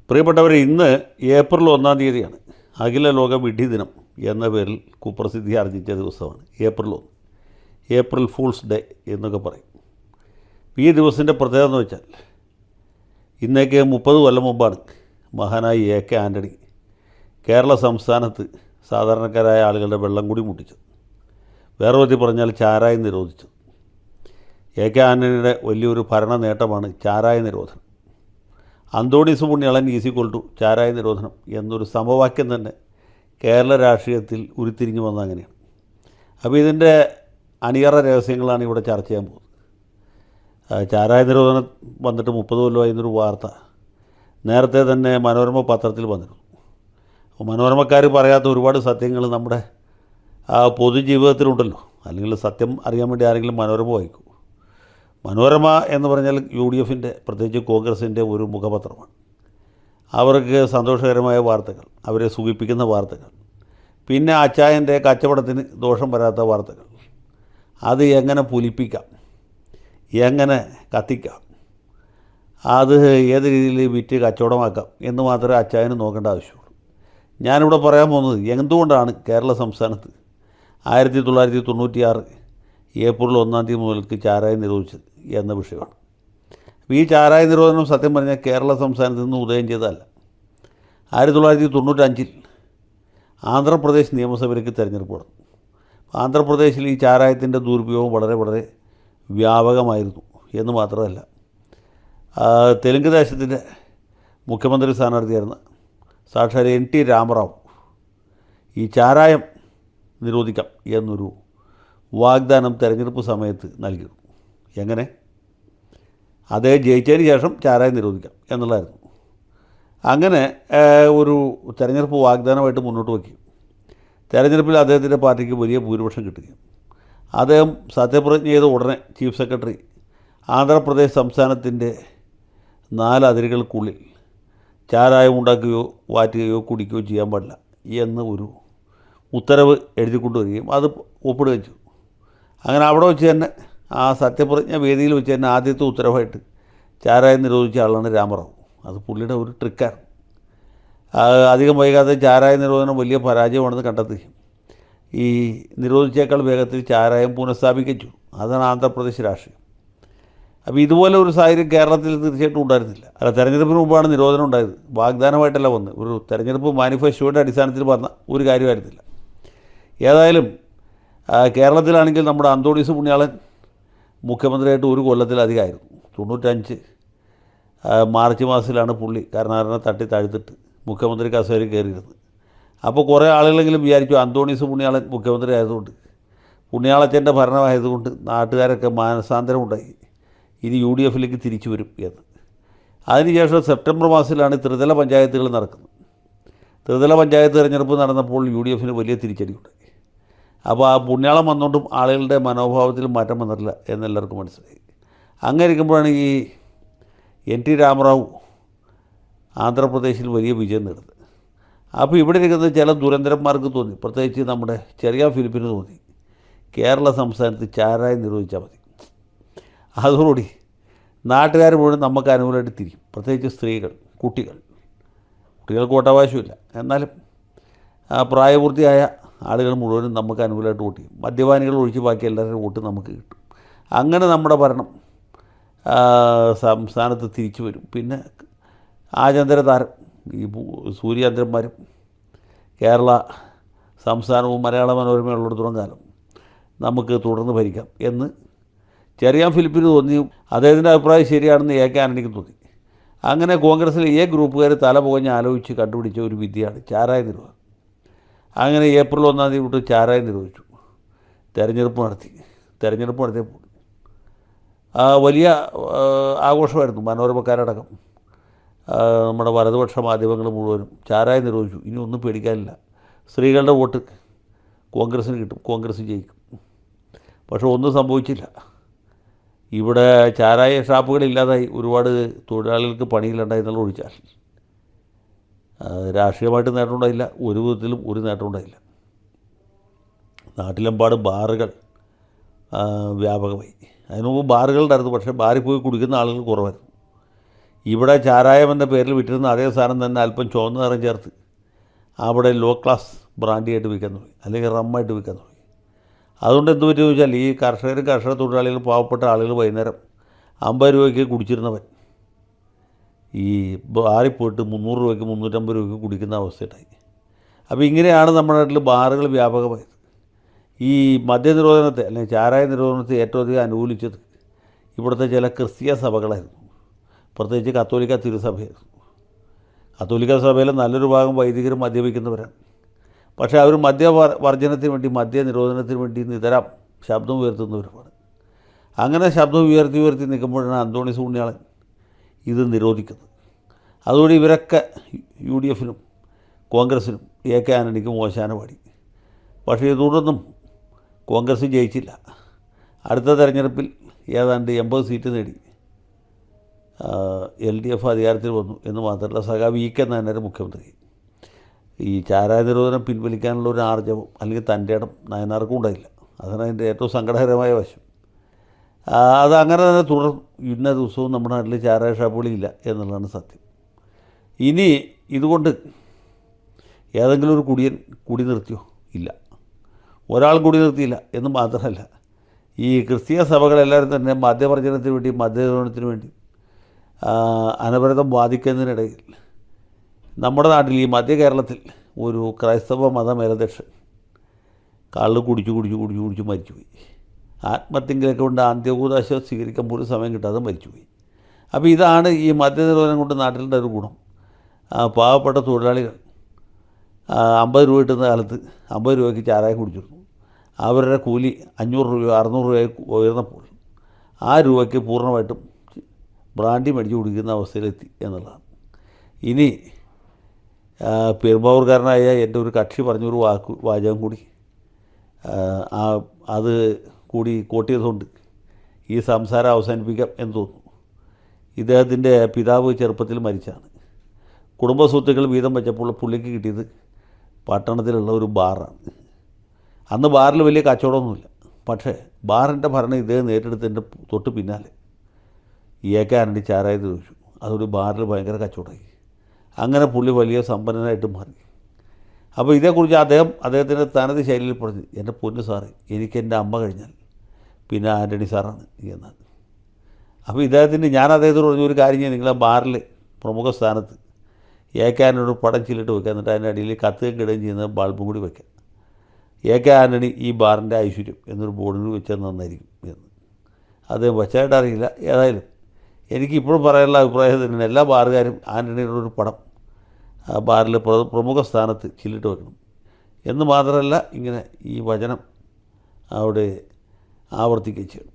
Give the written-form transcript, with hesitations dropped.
പ്രിയപ്പെട്ടവരെ, ഇന്ന് ഏപ്രിൽ 1 അഖില ലോക വിഡ്ഢി ദിനം എന്ന പേരിൽ കുപ്രസിദ്ധി ആർജിച്ച ദിവസമാണ് ഏപ്രിൽ 1. ഏപ്രിൽ ഫൂൾസ് ഡേ എന്നൊക്കെ പറയും. ഈ ദിവസത്തിൻ്റെ പ്രത്യേകത എന്ന് വെച്ചാൽ, ഇന്നേക്ക് 30 കൊല്ലം മുമ്പാണ് മഹാനായി എ കെ ആൻ്റണി കേരള സംസ്ഥാനത്ത് സാധാരണക്കാരായ ആളുകളുടെ വെള്ളം കൂടി മുട്ടിച്ചത്. വേറെ വിധത്തിൽ പറഞ്ഞാൽ ചാരായം നിരോധിച്ചത്. എ കെ ആൻ്റണിയുടെ വലിയൊരു ഭരണ നേട്ടമാണ് ചാരായ നിരോധനം. അന്തോണീസ് പുണ്യാളൻ = ചാരായ നിരോധനം എന്നൊരു സമവാക്യം തന്നെ കേരള രാഷ്ട്രീയത്തിൽ ഉരുത്തിരിഞ്ഞു വന്ന അങ്ങനെയാണ്. അപ്പോൾ ഇതിൻ്റെ അണിയറ രഹസ്യങ്ങളാണ് ഇവിടെ ചർച്ച ചെയ്യാൻ പോകുന്നത്. ചാരായ നിരോധനം വന്നിട്ട് 30 കൊല്ലമായി എന്നൊരു വാർത്ത നേരത്തെ തന്നെ മനോരമ പത്രത്തിൽ വന്നിരുന്നു. മനോരമക്കാർ പറയാത്ത ഒരുപാട് സത്യങ്ങൾ നമ്മുടെ പൊതുജീവിതത്തിലുണ്ടല്ലോ. അല്ലെങ്കിൽ സത്യം അറിയാൻ വേണ്ടി ആരെങ്കിലും മനോരമ വായിക്കൂ. മനോരമ എന്ന് പറഞ്ഞാൽ UDFൻ്റെ, പ്രത്യേകിച്ച് കോൺഗ്രസിൻ്റെ ഒരു മുഖപത്രമാണ്. അവർക്ക് സന്തോഷകരമായ വാർത്തകൾ, അവരെ സുഖിപ്പിക്കുന്ന വാർത്തകൾ, പിന്നെ അച്ചായൻ്റെ കച്ചവടത്തിന് ദോഷം വരാത്ത വാർത്തകൾ, അത് എങ്ങനെ പുലിപ്പിക്കാം, എങ്ങനെ കത്തിക്കാം, അത് ഏത് രീതിയിൽ വിറ്റ് കച്ചവടമാക്കാം എന്ന് മാത്രമേ അച്ചായന് നോക്കേണ്ട ആവശ്യമുള്ളൂ. ഞാനിവിടെ പറയാൻ പോകുന്നത് എന്തുകൊണ്ടാണ് കേരള സംസ്ഥാനത്ത് 1996 ഏപ്രിൽ 1 മുതൽക്ക് ചാരായം നിരോധിച്ചത് എന്ന വിഷയമാണ്. ഈ ചാരായ നിരോധനം സത്യം പറഞ്ഞാൽ കേരള സംസ്ഥാനത്ത് നിന്ന് ഉദയം ചെയ്തതല്ല. 1995 ആന്ധ്രാപ്രദേശ് നിയമസഭയിലേക്ക് തിരഞ്ഞെടുപ്പ് നടന്നു. ആന്ധ്രാപ്രദേശിൽ ഈ ചാരായത്തിൻ്റെ ദുരുപയോഗം വളരെ വളരെ വ്യാപകമായിരുന്നു എന്ന് മാത്രമല്ല, തെലുങ്ക് ദേശത്തിൻ്റെ മുഖ്യമന്ത്രി സ്ഥാനാർത്ഥിയായിരുന്ന സാക്ഷാൽ NT രാമറാവു ഈ ചാരായം നിരോധിക്കാം എന്നൊരു വാഗ്ദാനം തെരഞ്ഞെടുപ്പ് സമയത്ത് നൽകിയിരുന്നു. എങ്ങനെ? അതേ ജയിച്ചതിന് ശേഷം ചാരായം നിരോധിക്കാം എന്നുള്ളതായിരുന്നു. അങ്ങനെ ഒരു തെരഞ്ഞെടുപ്പ് വാഗ്ദാനമായിട്ട് മുന്നോട്ട് വയ്ക്കും. തെരഞ്ഞെടുപ്പിൽ അദ്ദേഹത്തിൻ്റെ പാർട്ടിക്ക് വലിയ ഭൂരിപക്ഷം കിട്ടുകയും അദ്ദേഹം സത്യപ്രതിജ്ഞ ചെയ്ത ഉടനെ ചീഫ് സെക്രട്ടറി ആന്ധ്രാപ്രദേശ് സംസ്ഥാനത്തിൻ്റെ 4 അതിരുകൾക്കുള്ളിൽ ചാരായം ഉണ്ടാക്കുകയോ വാറ്റുകയോ കുടിക്കുകയോ ചെയ്യാൻ പാടില്ല എന്ന് ഒരു ഉത്തരവ് എഴുതിക്കൊണ്ടുവരികയും അത് ഒപ്പിടുകയും ചെയ്തു. അങ്ങനെ അവിടെ വെച്ച് തന്നെ, ആ സത്യപ്രതിജ്ഞ വേദിയിൽ വെച്ച് തന്നെ ആദ്യത്തെ ഉത്തരവായിട്ട് ചാരായം നിരോധിച്ച ആളാണ് രാമറാവു. അത് പുള്ളിയുടെ ഒരു ട്രിക്കാണ്. അധികം വൈകാതെ ചാരായ നിരോധനം വലിയ പരാജയമാണെന്ന് കണ്ടെത്തുകയും ഈ നിരോധിച്ചേക്കാൾ വേഗത്തിൽ ചാരായം പുനഃസ്ഥാപിക്കുകയും ചെയ്തു. അതാണ് ആന്ധ്രാപ്രദേശ് രാഷ്ട്രീയം. അപ്പോൾ ഇതുപോലെ ഒരു സാഹചര്യം കേരളത്തിൽ തീർച്ചയായിട്ടും ഉണ്ടായിരുന്നില്ല. തെരഞ്ഞെടുപ്പിന് മുമ്പാണ് നിരോധനം ഉണ്ടായത്. വാഗ്ദാനമായിട്ടല്ല വന്ന്, ഒരു തെരഞ്ഞെടുപ്പ് മാനിഫെസ്റ്റോയുടെ അടിസ്ഥാനത്തിൽ പറഞ്ഞ ഒരു കാര്യമായിരുന്നില്ല. ഏതായാലും കേരളത്തിലാണെങ്കിൽ നമ്മുടെ അന്തോണീസ് പുണ്യാളൻ മുഖ്യമന്ത്രിയായിട്ട് 1 കൊല്ലത്തിലധികമായിരുന്നു. 95 മാർച്ച് മാസത്തിലാണ് പുള്ളി കരുണാകരനെ തട്ടി താഴ്ത്തിട്ട് മുഖ്യമന്ത്രി കസേരയിൽ കയറിയിരുന്നത്. അപ്പോൾ കുറേ ആളുകളെങ്കിലും വിചാരിച്ചു അന്തോണീസ് പുണ്യാളൻ മുഖ്യമന്ത്രി ആയതുകൊണ്ട്, പുണ്യാളച്ചൻ്റെ ഭരണമായതുകൊണ്ട് നാട്ടുകാരൊക്കെ മാനസാന്തരം ഉണ്ടായി, ഇനി UDFിലേക്ക് തിരിച്ചു വരും എന്ന്. അതിനുശേഷം സെപ്റ്റംബർ മാസത്തിലാണ് ത്രിതല പഞ്ചായത്തുകൾ നടക്കുന്നത്. ത്രിതല പഞ്ചായത്ത് തിരഞ്ഞെടുപ്പ് നടന്നപ്പോൾ UDFന് വലിയ തിരിച്ചടിയുണ്ടായി. അപ്പോൾ ആ പുണ്യാളം വന്നുകൊണ്ടും ആളുകളുടെ മനോഭാവത്തിൽ മാറ്റം വന്നിട്ടില്ല എന്നെല്ലാവർക്കും മനസ്സിലായി. അങ്ങനെ ഇരിക്കുമ്പോഴാണ് ഈ NT രാമറാവു ആന്ധ്രാപ്രദേശിൽ വലിയ വിജയം നേടുന്നത്. അപ്പോൾ ഇവിടെ ഇരിക്കുന്ന ചില ദുരന്തരന്മാർക്ക് തോന്നി, പ്രത്യേകിച്ച് നമ്മുടെ ചെറിയ ഫിലിപ്പിന് തോന്നി, കേരള സംസ്ഥാനത്ത് ചാരായം നിരോധിച്ചാൽ മതി. അതോടുകൂടി നാട്ടുകാർ മുഴുവൻ നമുക്ക് അനുകൂലമായിട്ട് തിരിയും. പ്രത്യേകിച്ച് സ്ത്രീകൾ, കുട്ടികൾക്ക് വോട്ടവകാശമില്ല, എന്നാലും പ്രായപൂർത്തിയായ ആളുകൾ മുഴുവനും നമുക്ക് അനുകൂലമായിട്ട് വോട്ട് ചെയ്യും. മദ്യപാനികൾ ഒഴിച്ച് ബാക്കി എല്ലാവരുടെയും വോട്ട് നമുക്ക് കിട്ടും. അങ്ങനെ നമ്മുടെ ഭരണം സംസ്ഥാനത്ത് തിരിച്ചു വരും. പിന്നെ ആചാന്തര താരം ഈ സൂര്യചന്ദ്രന്മാരും കേരള സംസ്ഥാനവും മലയാള മനോരമയുള്ളിടത്തോളം കാലം നമുക്ക് തുടർന്ന് ഭരിക്കാം എന്ന് ചെറിയാൻ ഫിലിപ്പിന് തോന്നി. അദ്ദേഹത്തിൻ്റെ അഭിപ്രായം ശരിയാണെന്ന് A കെ ആൻ്റണിക്ക് തോന്നി. അങ്ങനെ കോൺഗ്രസ്സിലെ ഗ്രൂപ്പുകാർ തല പുകഞ്ഞ് ആലോചിച്ച് കണ്ടുപിടിച്ച ഒരു വിദ്യയാണ് ചാരായ നിരോധനം. അങ്ങനെ ഏപ്രിൽ 1 തൊട്ട് ചാരായം നിരോധിച്ചു. തെരഞ്ഞെടുപ്പ് നടത്തിയപ്പോൾ വലിയ ആഘോഷമായിരുന്നു. മനോരമക്കാരടക്കം നമ്മുടെ വലതുപക്ഷ മാധ്യമങ്ങൾ മുഴുവനും ചാരായം നിരോധിച്ചു, ഇനി ഒന്നും പേടിക്കാനില്ല, സ്ത്രീകളുടെ വോട്ട് കോൺഗ്രസ്സിന് കിട്ടും, കോൺഗ്രസ് ജയിക്കും. പക്ഷേ ഒന്നും സംഭവിച്ചില്ല. ഇവിടെ ചാരായ ഷാപ്പുകളില്ലാതായി, ഒരുപാട് തൊഴിലാളികൾക്ക് പണിയിലുണ്ടായി എന്നുള്ള ഒഴിച്ചാൽ രാഷ്ട്രീയമായിട്ട് നേട്ടമുണ്ടായില്ല, ഒരു വിധത്തിലും ഒരു നേട്ടമുണ്ടായില്ല. നാട്ടിലെമ്പാട് ബാറുകൾ വ്യാപകമായി. അതിന് മുമ്പ് ബാറുകളുണ്ടായിരുന്നു, പക്ഷേ ബാറിൽ പോയി കുടിക്കുന്ന ആളുകൾ കുറവായിരുന്നു. ഇവിടെ ചാരായം എന്ന പേരിൽ വിറ്റിരുന്ന അതേ സാധനം തന്നെ അല്പം ചുവന്ന നിറം ചേർത്ത് അവിടെ ലോ ക്ലാസ് ബ്രാൻഡിയായിട്ട് വിൽക്കാൻ തുടങ്ങി, അല്ലെങ്കിൽ റമ്മായിട്ട് വിൽക്കാൻ തുടങ്ങി. അതുകൊണ്ട് എന്ത് പറ്റുമെന്ന് വെച്ചാൽ ഈ കർഷക തൊഴിലാളികൾ, പാവപ്പെട്ട ആളുകൾ വൈകുന്നേരം 50 രൂപയ്ക്ക് കുടിച്ചിരുന്നവൻ ഈ ബാറിൽ പോയിട്ട് 300 രൂപയ്ക്ക് 350 രൂപയ്ക്ക് കുടിക്കുന്ന അവസ്ഥയുണ്ടായി. അപ്പോൾ ഇങ്ങനെയാണ് നമ്മുടെ നാട്ടിൽ ബാറുകൾ വ്യാപകമായത്. ഈ മദ്യനിരോധനത്തെ അല്ലെങ്കിൽ ചാരായ നിരോധനത്തെ ഏറ്റവും അധികം അനുകൂലിച്ചത് ഇവിടുത്തെ ചില ക്രിസ്തീയ സഭകളായിരുന്നു, പ്രത്യേകിച്ച് കത്തോലിക്ക തിരുസഭയായിരുന്നു. കത്തോലിക്ക സഭയിലെ നല്ലൊരു ഭാഗം വൈദികരും മദ്യപിക്കുന്നവരാണ്. പക്ഷേ അവർ മദ്യവർജനത്തിന് വേണ്ടി, മദ്യനിരോധനത്തിന് വേണ്ടി നിതരാം ശബ്ദം ഉയർത്തുന്നവരുമാണ്. അങ്ങനെ ശബ്ദം ഉയർത്തി നിൽക്കുമ്പോഴാണ് അന്തോണീസ് പുണ്യാളൻ ഇത് നിരോധിക്കുന്നത്. അതുകൊണ്ട് ഇവരൊക്കെ UDFനും കോൺഗ്രസിനും AK ആൻ്റണിക്കും ഓശാന പാടി. പക്ഷേ ഇതുകൊണ്ടൊന്നും കോൺഗ്രസ് ജയിച്ചില്ല. അടുത്ത തെരഞ്ഞെടുപ്പിൽ ഏതാണ്ട് 80 സീറ്റ് നേടി LDF അധികാരത്തിൽ വന്നു എന്ന് മാത്രമല്ല, സഖാവ് VK നായനാർ മുഖ്യമന്ത്രി. ഈ ചാരായ നിരോധനം പിൻവലിക്കാനുള്ള ഒരു ആർജവം അല്ലെങ്കിൽ തൻ്റെ ഇടം നായനാർക്കും ഉണ്ടായില്ല. അതാണ് അതിൻ്റെ ഏറ്റവും സങ്കടകരമായ വശം. അതങ്ങനെ തന്നെ തുടർന്നു. ഇന്ന ദിവസവും നമ്മുടെ നാട്ടിൽ ചാരായ ഷാപ്പുകളില്ല എന്നുള്ളതാണ് സത്യം. ഇനി ഇതുകൊണ്ട് ഏതെങ്കിലും ഒരു കുടിയൻ കുടി നിർത്തിയോ? ഇല്ല, ഒരാൾ കുടി നിർത്തിയില്ല എന്ന് മാത്രമല്ല, ഈ ക്രിസ്തീയ സഭകളെല്ലാവരും തന്നെ മദ്യവർജനത്തിന് വേണ്ടി, മദ്യനിരോധനത്തിന് വേണ്ടി അനവരതം വാദിക്കുന്നതിനിടയിൽ നമ്മുടെ നാട്ടിൽ, ഈ മധ്യ കേരളത്തിൽ ഒരു ക്രൈസ്തവ മത മേലധ്യക്ഷൻ കള്ള് കുടിച്ച് മരിച്ചുപോയി. ആത്മഹത്യകളൊക്കെ കൊണ്ട് അന്ത്യകൂദാശ സ്വീകരിക്കാൻ പോലും സമയം കിട്ടാതെ മരിച്ചുപോയി. അപ്പോൾ ഇതാണ് ഈ മദ്യനിരോധനം കൊണ്ട് നാട്ടിലുള്ള ഒരു ഗുണം. പാവപ്പെട്ട തൊഴിലാളികൾ 50 രൂപ കിട്ടുന്ന കാലത്ത് 50 രൂപയ്ക്ക് ചാരായം കുടിച്ചിരുന്നു. അവരുടെ കൂലി 500 രൂപ 600 രൂപ ഉയർന്നപ്പോൾ ആ രൂപയ്ക്ക് പൂർണ്ണമായിട്ടും ബ്രാൻഡി മേടിച്ച് കുടിക്കുന്ന അവസ്ഥയിലെത്തി എന്നുള്ളതാണ്. ഇനി പെരുമ്പാവൂർക്കാരനായ എൻ്റെ ഒരു കക്ഷി പറഞ്ഞൊരു വാചകം കൂടി അത് കൂടി കോട്ട് ചെയ്തുകൊണ്ട് ഈ സംസാരം അവസാനിപ്പിക്കാം എന്ന് തോന്നുന്നു. ഇദ്ദേഹത്തിൻ്റെ പിതാവ് ചെറുപ്പത്തിൽ മരിച്ചാണ്. കുടുംബസ്വത്തുക്കൾ വീതം വെച്ചപ്പോൾ പുള്ളിക്ക് കിട്ടിയത് പട്ടണത്തിലുള്ള ഒരു ബാറാണ്. അന്ന് ബാറിൽ വലിയ കച്ചവടമൊന്നുമില്ല. പക്ഷേ ബാറിൻ്റെ ഭരണം ഇദ്ദേഹം നേരിടുന്നതിൻ്റെ തൊട്ട് പിന്നാലെ AK ആൻ്റണി ചാരായം ചോദിച്ചു. അതൊരു ബാറിൽ ഭയങ്കര കച്ചവടമായി. അങ്ങനെ പുള്ളി വലിയ സമ്പന്നനായിട്ട് മാറി. അപ്പോൾ ഇതേക്കുറിച്ച് അദ്ദേഹത്തിൻ്റെ തനത് ശൈലിയിൽ പറഞ്ഞു, എൻ്റെ പൊന്നു സാറ്, എനിക്ക് എൻ്റെ അമ്മ കഴിഞ്ഞാൽ പിന്നെ ആൻ്റണി സാറാണ് എന്നാണ്. അപ്പോൾ ഞാൻ അദ്ദേഹത്തോട് പറഞ്ഞ ഒരു കാര്യം, നിങ്ങളെ ബാറിൽ പ്രമുഖ സ്ഥാനത്ത് AK ആൻ്റണിയോട് പടം ചില്ലിട്ട് വയ്ക്കുക, എന്നിട്ട് അതിൻ്റെ അടിയിൽ കത്തുകയും കിടുകയും ചെയ്യുന്ന ബൾബും കൂടി വയ്ക്കുക. AK ആൻ്റണി ഈ ബാറിൻ്റെ ഐശ്വര്യം എന്നൊരു ബോർഡിൽ വെച്ചാൽ നന്നായിരിക്കും എന്ന് അദ്ദേഹം വച്ചായിട്ട് അറിയില്ല. ഏതായാലും എനിക്കിപ്പോഴും പറയാനുള്ള അഭിപ്രായം തന്നെയാണ്, എല്ലാ ബാറുകാരും ആൻ്റണിയുടെ ഒരു പടം ബാറിൽ പ്രമുഖ സ്ഥാനത്ത് ചില്ലിട്ട് വെക്കണം എന്ന് മാത്രമല്ല, ഇങ്ങനെ ഈ വചനം അവിടെ ആവർത്തിക്കുകയും ചെയ്യണം.